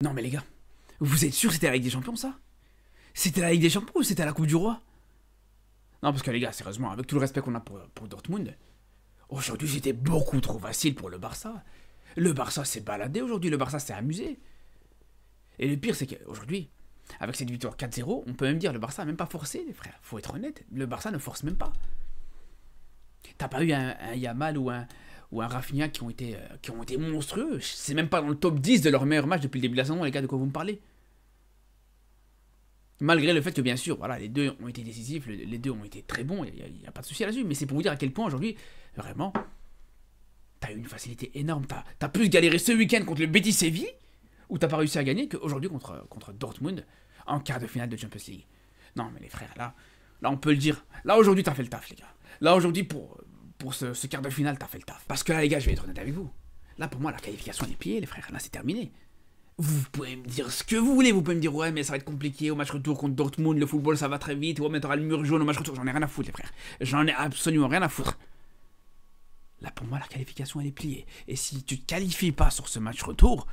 Non mais les gars, vous êtes sûr que c'était la Ligue des Champions ça? C'était la Ligue des Champions ou c'était la Coupe du Roi? Non parce que les gars, sérieusement, avec tout le respect qu'on a pour Dortmund, aujourd'hui c'était beaucoup trop facile pour le Barça. Le Barça s'est baladé aujourd'hui, le Barça s'est amusé. Et le pire c'est qu'aujourd'hui, avec cette victoire 4-0, on peut même dire le Barça a même pas forcé les frères. Faut être honnête, le Barça ne force même pas. T'as pas eu un Yamal ou un Rafinha qui ont été monstrueux. C'est même pas dans le top 10 de leurs meilleurs matchs depuis le début de la saison, les gars, de quoi vous me parlez. Malgré le fait que, bien sûr, voilà, les deux ont été décisifs, les deux ont été très bons, il n'y a pas de souci là-dessus, mais c'est pour vous dire à quel point aujourd'hui, vraiment, t'as eu une facilité énorme. T'as plus galéré ce week-end contre le Betis Séville, où t'as pas réussi à gagner, qu'aujourd'hui contre Dortmund, en quart de finale de Champions League. Non, mais les frères, là on peut le dire. Là, aujourd'hui, t'as fait le taf, les gars. Là, aujourd'hui, pour ce quart de finale, t'as fait le taf. Parce que là, les gars, je vais être honnête avec vous. Là, pour moi, la qualification, elle est pliée, les frères. Là, c'est terminé. Vous pouvez me dire ce que vous voulez. Vous pouvez me dire, ouais, mais ça va être compliqué au match retour contre Dortmund. Le football, ça va très vite. Ouais, mais t'auras le mur jaune au match retour. J'en ai rien à foutre, les frères. J'en ai absolument rien à foutre. Là, pour moi, la qualification, elle est pliée. Et si tu te qualifies pas sur ce match retour,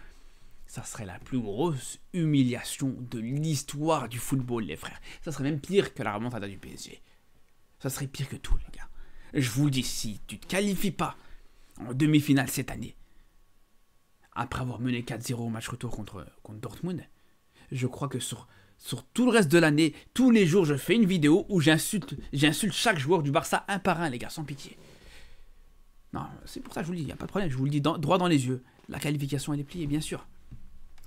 ça serait la plus grosse humiliation de l'histoire du football, les frères. Ça serait même pire que la remontada du PSG. Ça serait pire que tout, les gars. Je vous le dis, si tu te qualifies pas en demi-finale cette année, après avoir mené 4-0 au match retour contre Dortmund, je crois que sur tout le reste de l'année, tous les jours, je fais une vidéo où j'insulte chaque joueur du Barça un par un, les gars, sans pitié. Non, c'est pour ça que je vous le dis, il n'y a pas de problème, je vous le dis droit dans les yeux. La qualification, elle est pliée, bien sûr.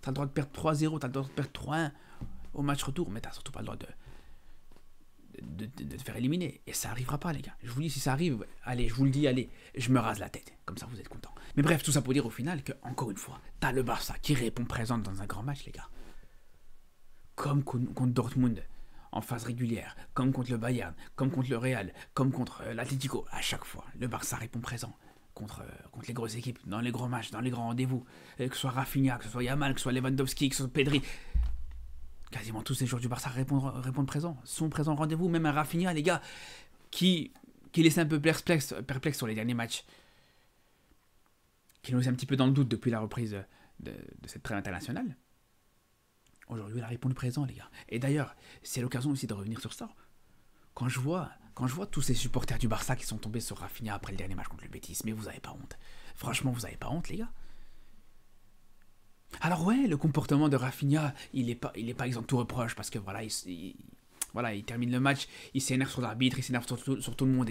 T'as le droit de perdre 3-0, t'as le droit de perdre 3-1 au match retour, mais t'as surtout pas le droit de te faire éliminer. Et ça arrivera pas, les gars. Je vous dis, si ça arrive, allez, je vous le dis, allez, je me rase la tête. Comme ça, vous êtes contents. Mais bref, tout ça pour dire au final que, encore une fois, t'as le Barça qui répond présent dans un grand match, les gars. Comme contre Dortmund, en phase régulière, comme contre le Bayern, comme contre le Real, comme contre l'Atlético. À chaque fois, le Barça répond présent contre les grosses équipes, dans les grands matchs, dans les grands rendez-vous. Que ce soit Rafinha, que ce soit Yamal, que ce soit Lewandowski, que ce soit Pedri. Quasiment tous les joueurs du Barça répondent présent, sont présents au rendez-vous. Même un Rafinha, les gars, qui laissait un peu perplexe sur les derniers matchs, qui nous laissait un petit peu dans le doute depuis la reprise de cette trêve internationale. Aujourd'hui, il a répondu présent, les gars. Et d'ailleurs, c'est l'occasion aussi de revenir sur ça. Quand je vois tous ces supporters du Barça qui sont tombés sur Rafinha après le dernier match contre le Betis, mais vous avez pas honte. Franchement, vous avez pas honte, les gars. Alors ouais, le comportement de Rafinha, il est pas exempt de tout reproche, parce que voilà, il termine le match, il s'énerve sur l'arbitre, il s'énerve sur tout le monde.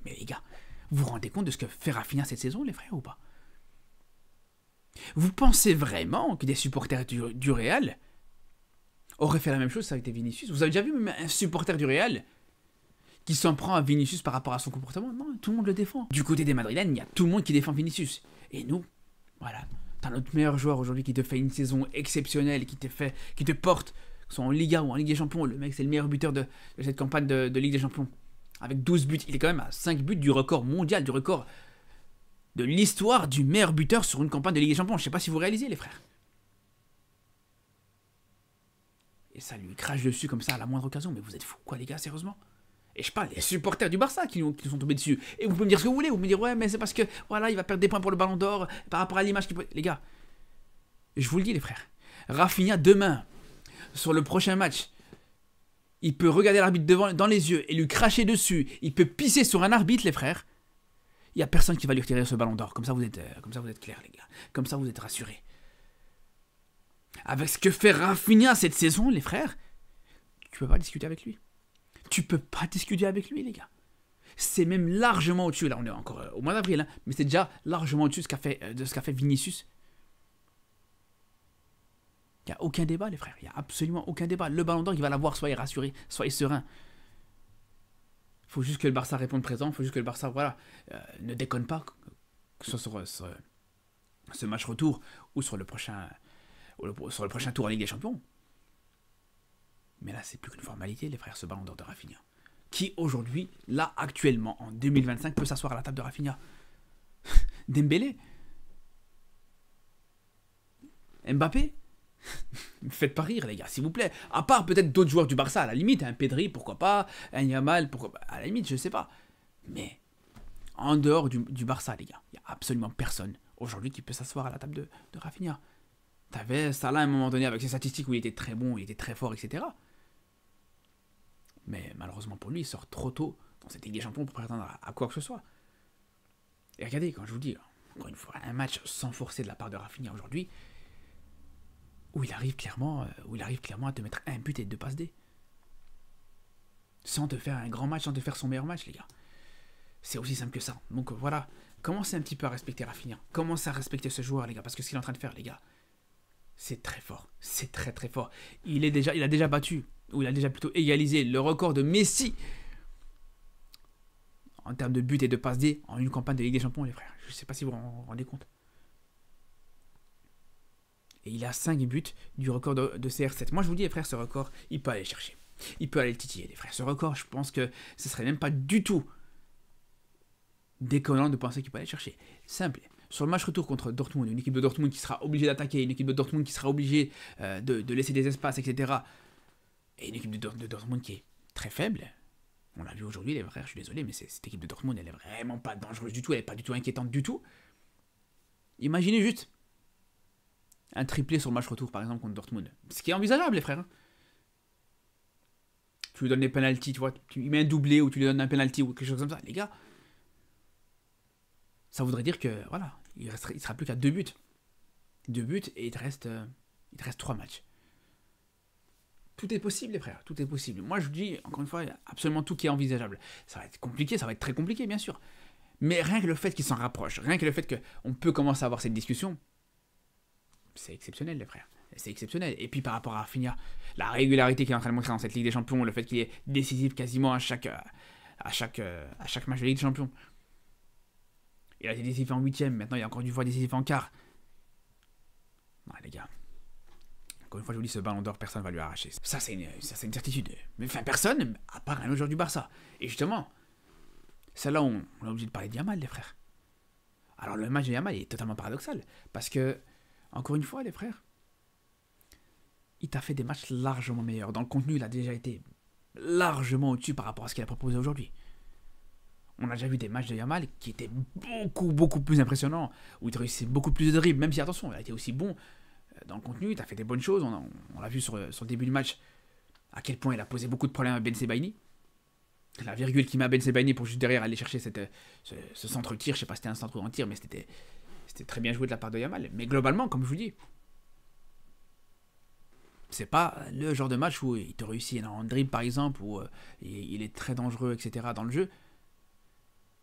Mais les gars, vous vous rendez compte de ce que fait Rafinha cette saison, les frères, ou pas? Vous pensez vraiment que des supporters du Real auraient fait la même chose si ça avait été Vinicius? Vous avez déjà vu même un supporter du Real qui s'en prend à Vinicius par rapport à son comportement? Non, tout le monde le défend. Du côté des Madrilènes, il y a tout le monde qui défend Vinicius. Et nous, voilà, t'as notre meilleur joueur aujourd'hui qui te fait une saison exceptionnelle, qui te porte, que ce soit en Liga ou en Ligue des Champions. Le mec, c'est le meilleur buteur de cette campagne de Ligue des Champions. Avec 12 buts, il est quand même à 5 buts du record mondial, du record de l'histoire du meilleur buteur sur une campagne de Ligue des Champions. Je sais pas si vous réalisez, les frères. Et ça lui crache dessus comme ça à la moindre occasion. Mais vous êtes fous, quoi, les gars, sérieusement? Et je parle des supporters du Barça qui nous sont tombés dessus. Et vous pouvez me dire ce que vous voulez. Vous me dire, ouais, mais c'est parce que, voilà, il va perdre des points pour le Ballon d'Or par rapport à l'image qu'il peut... Les gars, je vous le dis, les frères. Rafinha, demain, sur le prochain match, il peut regarder l'arbitre dans les yeux et lui cracher dessus. Il peut pisser sur un arbitre, les frères. Il n'y a personne qui va lui retirer ce Ballon d'Or. Comme ça, vous êtes clairs, les gars. Comme ça, vous êtes rassurés. Avec ce que fait Rafinha cette saison, les frères, tu peux pas discuter avec lui. Tu peux pas discuter avec lui, les gars. C'est même largement au-dessus. Là, on est encore au mois d'avril, hein, mais c'est déjà largement au-dessus de ce qu'a fait Vinicius. Il n'y a aucun débat, les frères. Il n'y a absolument aucun débat. Le Ballon d'Or, il va l'avoir. Soyez rassurés, soyez sereins. Il faut juste que le Barça réponde présent. Il faut juste que le Barça, voilà, ne déconne pas, que ce soit sur ce match retour ou sur le prochain tour en Ligue des Champions. Mais là, c'est plus qu'une formalité, les frères, ce Ballon d'Or de Rafinha. Qui, aujourd'hui, là, actuellement, en 2025, peut s'asseoir à la table de Rafinha? Dembélé? Mbappé? Me faites pas rire, les gars, s'il vous plaît. À part peut-être d'autres joueurs du Barça, à la limite, un Pedri, pourquoi pas, un Yamal, pourquoi pas, à la limite, je sais pas. Mais, en dehors du Barça, les gars, il n'y a absolument personne, aujourd'hui, qui peut s'asseoir à la table de Rafinha. T'avais Salah à un moment donné avec ses statistiques où il était très bon, il était très fort, etc. Mais malheureusement pour lui, il sort trop tôt dans cette Ligue des Champions pour prétendre à quoi que ce soit. Et regardez, quand je vous dis, encore une fois, un match sans forcer de la part de Rafinha aujourd'hui, où il arrive clairement à te mettre un but et deux passes D. Sans te faire un grand match, sans te faire son meilleur match, les gars. C'est aussi simple que ça. Donc voilà, commencez un petit peu à respecter Rafinha. Commencez à respecter ce joueur, les gars, parce que ce qu'il est en train de faire, les gars, c'est très fort. C'est très très fort. Il a déjà battu, ou il a déjà plutôt égalisé le record de Messi en termes de buts et de passes D en une campagne de Ligue des Champions, les frères. Je ne sais pas si vous vous rendez compte. Et il a 5 buts du record de CR7. Moi, je vous dis, les frères, ce record, il peut aller chercher. Il peut aller le titiller, les frères. Ce record, je pense que ce serait même pas du tout déconnant de penser qu'il peut aller chercher. Simple. Sur le match retour contre Dortmund, une équipe de Dortmund qui sera obligée d'attaquer, une équipe de Dortmund qui sera obligée de laisser des espaces, etc. Et une équipe de Dortmund qui est très faible. On l'a vu aujourd'hui, les frères, je suis désolé, mais cette équipe de Dortmund, elle est vraiment pas dangereuse du tout, elle est pas du tout inquiétante du tout. Imaginez juste un triplé sur le match retour, par exemple, contre Dortmund. Ce qui est envisageable, les frères. Tu lui donnes des penalties, tu vois, tu lui mets un doublé ou tu lui donnes un penalty ou quelque chose comme ça. Les gars, ça voudrait dire que, voilà, il sera plus qu'à 2 buts. 2 buts et il te reste 3 matchs. Tout est possible, les frères, tout est possible. Moi, je vous dis, encore une fois, il y a absolument tout qui est envisageable. Ça va être compliqué, ça va être très compliqué, bien sûr. Mais rien que le fait qu'il s'en rapproche, rien que le fait qu'on peut commencer à avoir cette discussion, c'est exceptionnel, les frères. C'est exceptionnel. Et puis par rapport à Rafinha, la régularité qu'il est en train de montrer dans cette Ligue des Champions, le fait qu'il est décisif quasiment à chaque match de Ligue des Champions. Il a été décisif en 8ème, maintenant il a encore dû voir décisif en quart. Non, les gars. Encore une fois, je vous dis, ce ballon d'or, personne ne va lui arracher. Ça, c'est une certitude. Mais enfin, personne, à part un autre joueur du Barça. Et justement, c'est là où on est obligé de parler de Yamal, les frères. Alors, le match de Yamal est totalement paradoxal. Parce que, encore une fois, les frères, il t'a fait des matchs largement meilleurs. Dans le contenu, il a déjà été largement au-dessus par rapport à ce qu'il a proposé aujourd'hui. On a déjà vu des matchs de Yamal qui étaient beaucoup plus impressionnants, où il réussissait beaucoup plus de dribbles, même si, attention, il a été aussi bon dans le contenu, il a fait des bonnes choses. On l'a vu sur le début du match, à quel point il a posé beaucoup de problèmes à Ben Sebaini. La virgule qui met à Ben Sebaini pour juste derrière aller chercher ce centre-tir, je sais pas si c'était un centre ou un tir, mais c'était très bien joué de la part de Yamal. Mais globalement, comme je vous dis, c'est pas le genre de match où il te réussit en dribble par exemple, où il est très dangereux, etc. dans le jeu.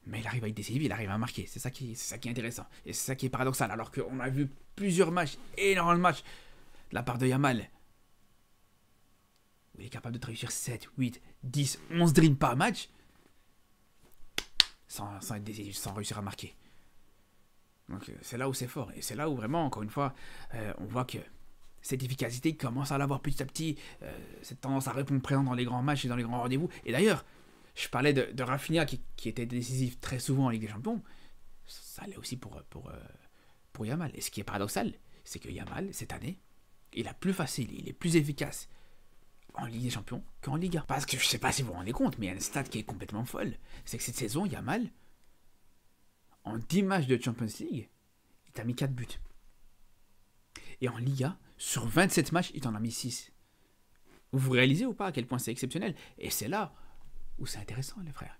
Mais il arrive à être décisif, il arrive à marquer. C'est ça qui est intéressant. Et c'est ça qui est paradoxal. Alors qu'on a vu plusieurs matchs, énormément de matchs, de la part de Yamal, où il est capable de réussir 7, 8, 10, 11 dribbles par match, sans être décisif, sans réussir à marquer. Donc c'est là où c'est fort. Et c'est là où vraiment, encore une fois, on voit que cette efficacité commence à l'avoir petit à petit, cette tendance à répondre présent dans les grands matchs et dans les grands rendez-vous. Et d'ailleurs, je parlais de Rafinha qui était décisif très souvent en Ligue des Champions. Ça allait aussi pour Yamal. Et ce qui est paradoxal, c'est que Yamal, cette année, il est plus facile, il est plus efficace en Ligue des Champions qu'en Liga. Parce que je ne sais pas si vous vous rendez compte, mais il y a une stat qui est complètement folle. C'est que cette saison, Yamal, en 10 matchs de Champions League, il t'a mis 4 buts. Et en Liga, sur 27 matchs, il t'en a mis 6. Vous réalisez ou pas à quel point c'est exceptionnel? Et c'est là où c'est intéressant, les frères.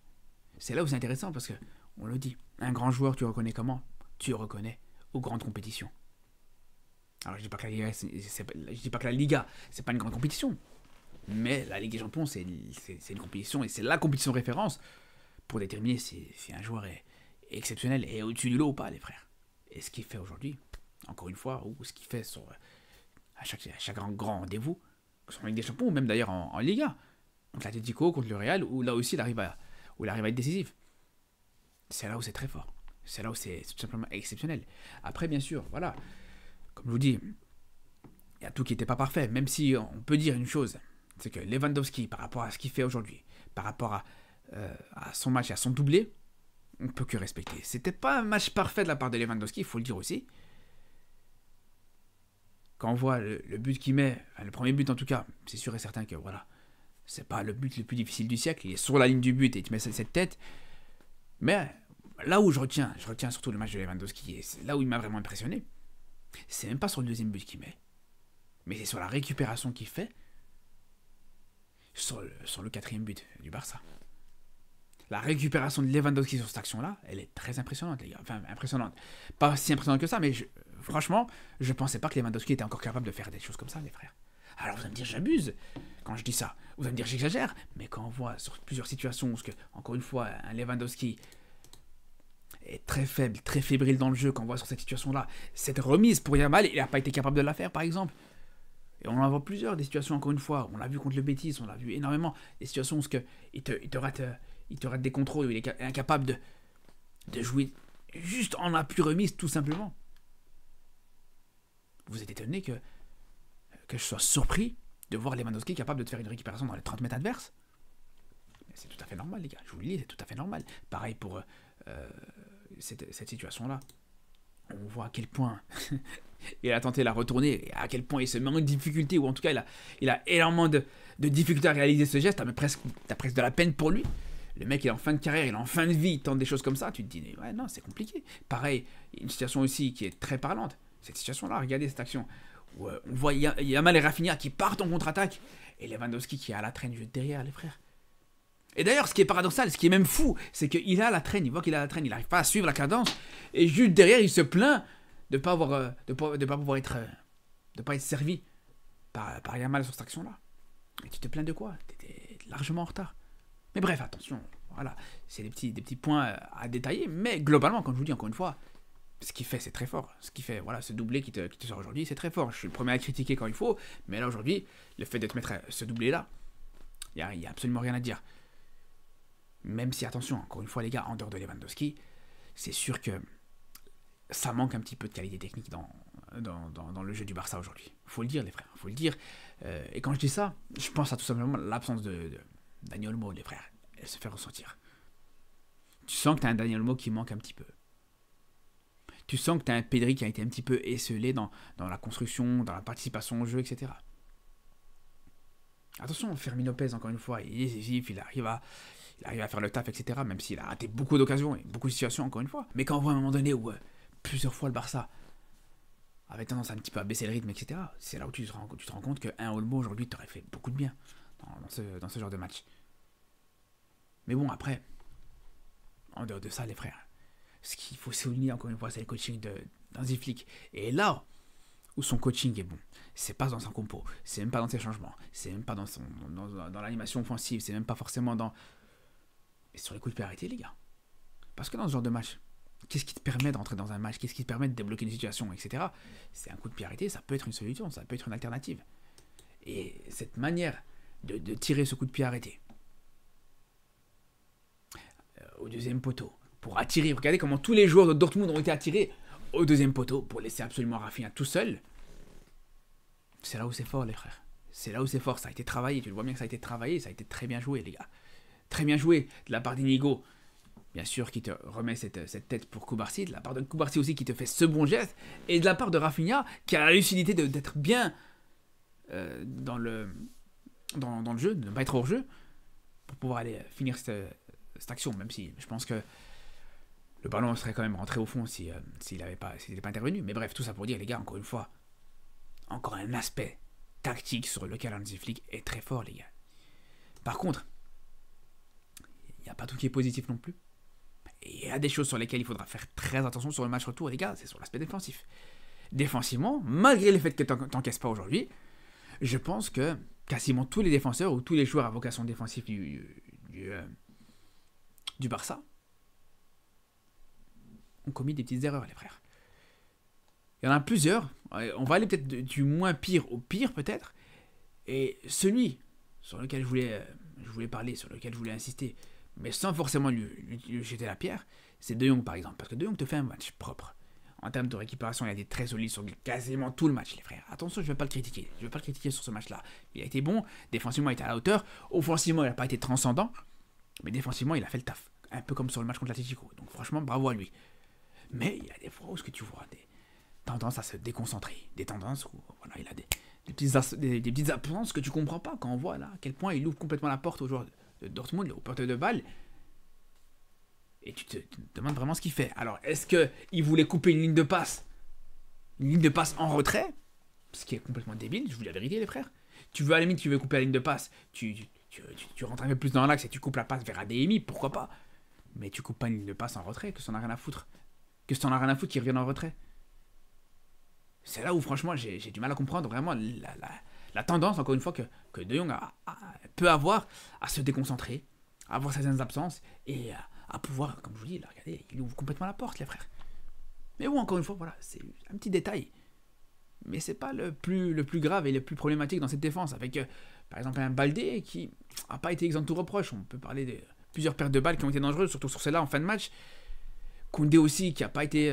C'est là où c'est intéressant parce que, on le dit, un grand joueur, tu reconnais comment? Tu le reconnais aux grandes compétitions. Alors, je dis pas que la Liga, c'est pas une grande compétition. Mais la Ligue des Champions, c'est une compétition et c'est la compétition référence pour déterminer si un joueur est exceptionnel et au-dessus du lot ou pas, les frères. Et ce qu'il fait aujourd'hui, encore une fois, ou ce qu'il fait à chaque grand rendez-vous, que ce soit en Ligue des Champions ou même d'ailleurs en Liga, contre l'Atlético, contre le Real, où là aussi il arrive à être décisif. C'est là où c'est très fort. C'est là où c'est tout simplement exceptionnel. Après, bien sûr, voilà, comme je vous dis, il y a tout qui n'était pas parfait, même si on peut dire une chose, c'est que Lewandowski, par rapport à ce qu'il fait aujourd'hui, par rapport à son match et à son doublé, on ne peut que respecter. C'était pas un match parfait de la part de Lewandowski, il faut le dire aussi. Quand on voit le but qu'il met, le premier but en tout cas, c'est sûr et certain que voilà, c'est pas le but le plus difficile du siècle, il est sur la ligne du but et tu mets cette tête. Mais là où je retiens surtout le match de Lewandowski, et c'est là où il m'a vraiment impressionné, C'est même pas sur le deuxième but qu'il met, mais c'est sur la récupération qu'il fait sur le quatrième but du Barça. La récupération de Lewandowski sur cette action-là, elle est très impressionnante, les gars. Enfin, impressionnante. Pas si impressionnante que ça, mais franchement, je pensais pas que Lewandowski était encore capable de faire des choses comme ça, les frères. Alors vous allez me dire, j'abuse quand je dis ça. Vous allez me dire, j'exagère. Mais quand on voit sur plusieurs situations où, encore une fois, un Lewandowski est très faible, très fébrile dans le jeu, quand on voit sur cette situation-là, cette remise pour Yamal, il n'a pas été capable de la faire, par exemple. Et on en voit plusieurs, des situations, encore une fois. On l'a vu contre le Betis, on l'a vu énormément. Des situations où il te rate des contrôles, où il est incapable de jouer juste en appui remise, tout simplement. Vous êtes étonné que je sois surpris de voir Lewandowski capable de te faire une récupération dans les 30 mètres adverses? C'est tout à fait normal, les gars. Je vous le dis, c'est tout à fait normal. Pareil pour cette situation-là. On voit à quel point il a tenté de la retourner, et à quel point il se met en difficulté, ou en tout cas il a énormément de difficultés à réaliser ce geste. T'as presque de la peine pour lui. Le mec il est en fin de carrière, il est en fin de vie, il tente des choses comme ça, tu te dis ouais non, c'est compliqué. Pareil, une situation aussi qui est très parlante, cette situation-là, regardez cette action, où on voit Yamal et Rafinha qui partent en contre-attaque, et Lewandowski qui est à la traîne juste derrière, les frères. Et d'ailleurs, ce qui est paradoxal, ce qui est même fou, c'est qu'il a la traîne, il voit qu'il a la traîne, il n'arrive pas à suivre la cadence, et juste derrière, il se plaint de pas être servi par Yamal sur cette action-là. Et tu te plains de quoi? T'étais largement en retard. Mais bref, attention, voilà, c'est des petits points à détailler, mais globalement, comme je vous dis encore une fois, ce qu'il fait, c'est très fort. Ce qu'il fait, voilà, ce doublé qui te sort aujourd'hui, c'est très fort. Je suis le premier à critiquer quand il faut, mais là aujourd'hui, le fait de te mettre ce doublé-là, il n'y a absolument rien à dire. Même si, attention, encore une fois les gars, en dehors de Lewandowski, c'est sûr que ça manque un petit peu de qualité technique dans le jeu du Barça aujourd'hui. Faut le dire les frères, faut le dire. Et quand je dis ça, je pense à tout simplement l'absence de Dani Olmo, les frères. Elle se fait ressentir. Tu sens que tu as un Dani Olmo qui manque un petit peu. Tu sens que tu as un Pedri qui a été un petit peu esselé dans la construction, dans la participation au jeu, etc. Attention, Fermin Lopez, encore une fois, il est décisif, il arrive à faire le taf, etc. Même s'il a raté beaucoup d'occasions et beaucoup de situations, encore une fois. Mais quand on voit à un moment donné où plusieurs fois le Barça avait tendance un petit peu à baisser le rythme, etc., c'est là où tu te rends compte qu'un Olmo aujourd'hui t'aurait fait beaucoup de bien dans ce genre de match. Mais bon, après, en dehors de ça, les frères, ce qu'il faut souligner encore une fois, c'est le coaching d'Hansi Flick. Et là où son coaching est bon, c'est pas dans son compo, c'est même pas dans ses changements, c'est même pas dans l'animation offensive, c'est même pas forcément sur les coups de pied arrêtés, les gars. Parce que dans ce genre de match, qu'est-ce qui te permet de rentrer dans un match? Qu'est-ce qui te permet de débloquer une situation, etc. C'est un coup de pied arrêté, ça peut être une solution, ça peut être une alternative. Et cette manière de tirer ce coup de pied arrêté au deuxième poteau, pour attirer, regardez comment tous les joueurs de Dortmund ont été attirés au deuxième poteau, pour laisser absolument Rafinha tout seul. C'est là où c'est fort, les frères. C'est là où c'est fort, ça a été travaillé, tu le vois bien que ça a été travaillé, ça a été très bien joué, les gars. Très bien joué de la part d'Inigo, bien sûr, qui te remet cette tête pour Cubarsí, de la part de Cubarsí aussi qui te fait ce bon geste, et de la part de Rafinha qui a la lucidité d'être bien dans le jeu, de ne pas être hors jeu, pour pouvoir aller finir cette action, même si je pense que le ballon serait quand même rentré au fond s'il n'était pas intervenu. Mais bref, tout ça pour dire, les gars, encore une fois, encore un aspect tactique sur lequel Hansi Flick est très fort, les gars. Par contre, il n'y a pas tout qui est positif non plus. Et il y a des choses sur lesquelles il faudra faire très attention sur le match retour, les gars, c'est sur l'aspect défensif. Défensivement, malgré le fait que tu n'encaisses pas aujourd'hui, je pense que quasiment tous les défenseurs ou tous les joueurs à vocation défensive du Barça ont commis des petites erreurs, les frères. Il y en a plusieurs. On va aller peut-être du moins pire au pire, peut-être. Et celui sur lequel je voulais parler, sur lequel je voulais insister, mais sans forcément lui jeter la pierre, c'est De Jong, par exemple. Parce que De Jong te fait un match propre. En termes de récupération, il a été très solide sur quasiment tout le match, les frères. Attention, je ne vais pas le critiquer. Je ne vais pas le critiquer sur ce match-là. Il a été bon. Défensivement, il était à la hauteur. Offensivement, il n'a pas été transcendant. Mais défensivement, il a fait le taf. Un peu comme sur le match contre l'Atlético. Donc franchement, bravo à lui. Mais il y a des fois où tu vois des tendances à se déconcentrer. Des tendances où voilà, il a des petites absences que tu ne comprends pas quand on voit là à quel point il ouvre complètement la porte aux joueurs de Dortmund, aux porteurs de balles. Et tu te demandes vraiment ce qu'il fait. Alors, est-ce qu'il voulait couper une ligne de passe une ligne de passe en retrait, ce qui est complètement débile, je vous dis la vérité les frères. Tu veux à la limite, tu veux couper la ligne de passe, tu rentres un peu plus dans l'axe et tu coupes la passe vers ADMI, pourquoi pas. Mais tu coupes pas une ligne de passe en retrait, que ça n'en a rien à foutre. Que ça n'en a rien à foutre qu'il revienne en retrait. C'est là où franchement j'ai du mal à comprendre vraiment la tendance, encore une fois, que De Jong peut avoir à se déconcentrer, à avoir certaines absences et à pouvoir, comme je vous dis, là, regardez, il ouvre complètement la porte les frères. Mais bon, encore une fois, voilà, c'est un petit détail. Mais c'est pas le plus grave et le plus problématique dans cette défense. Avec, par exemple, un Baldé qui n'a pas été exempt de tout reproche. On peut parler de plusieurs pertes de balles qui ont été dangereuses, surtout sur celle-là en fin de match. Koundé aussi, qui n'a pas été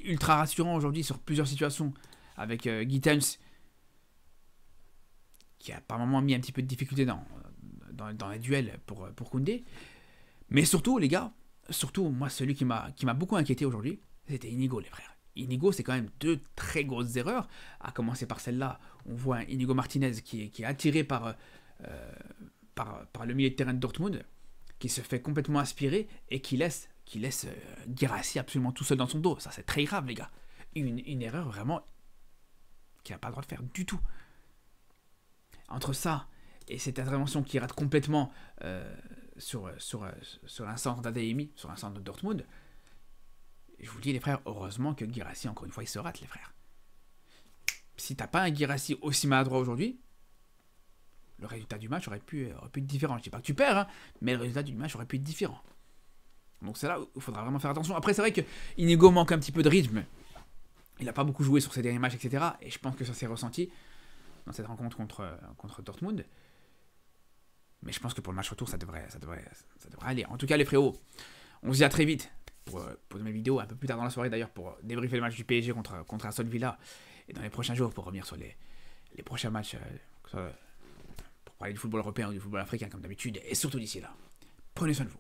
ultra rassurant aujourd'hui sur plusieurs situations. Avec Gittens, qui a par moments mis un petit peu de difficulté dans les duels pour Koundé. Mais surtout, les gars, moi, celui qui m'a beaucoup inquiété aujourd'hui, c'était Inigo, les frères. Inigo, c'est quand même 2 très grosses erreurs. À commencer par celle-là, on voit un Inigo Martinez qui est attiré par le milieu de terrain de Dortmund, qui se fait complètement aspirer et qui laisse Guirassy absolument tout seul dans son dos. Ça, c'est très grave, les gars. Une erreur vraiment qu'il n'a pas le droit de faire du tout. Entre ça et cette intervention qui rate complètement sur un centre d'ADMI, sur un centre de Dortmund, je vous dis les frères, heureusement que Guirassy, encore une fois, il se rate les frères. Si t'as pas un Guirassy aussi maladroit aujourd'hui, le résultat du match aurait pu être différent. Je dis pas que tu perds, hein, mais le résultat du match aurait pu être différent. Donc c'est là où il faudra vraiment faire attention. Après c'est vrai que Inigo manque un petit peu de rythme. Il n'a pas beaucoup joué sur ses derniers matchs, etc. Et je pense que ça s'est ressenti dans cette rencontre contre Dortmund. Mais je pense que pour le match retour, ça devrait aller. En tout cas les frérots, on se dit à très vite pour de mes vidéos, un peu plus tard dans la soirée d'ailleurs, pour débriefer le match du PSG contre Aston Villa, et dans les prochains jours pour revenir sur les prochains matchs, pour parler du football européen ou du football africain comme d'habitude, et surtout d'ici là. Prenez soin de vous.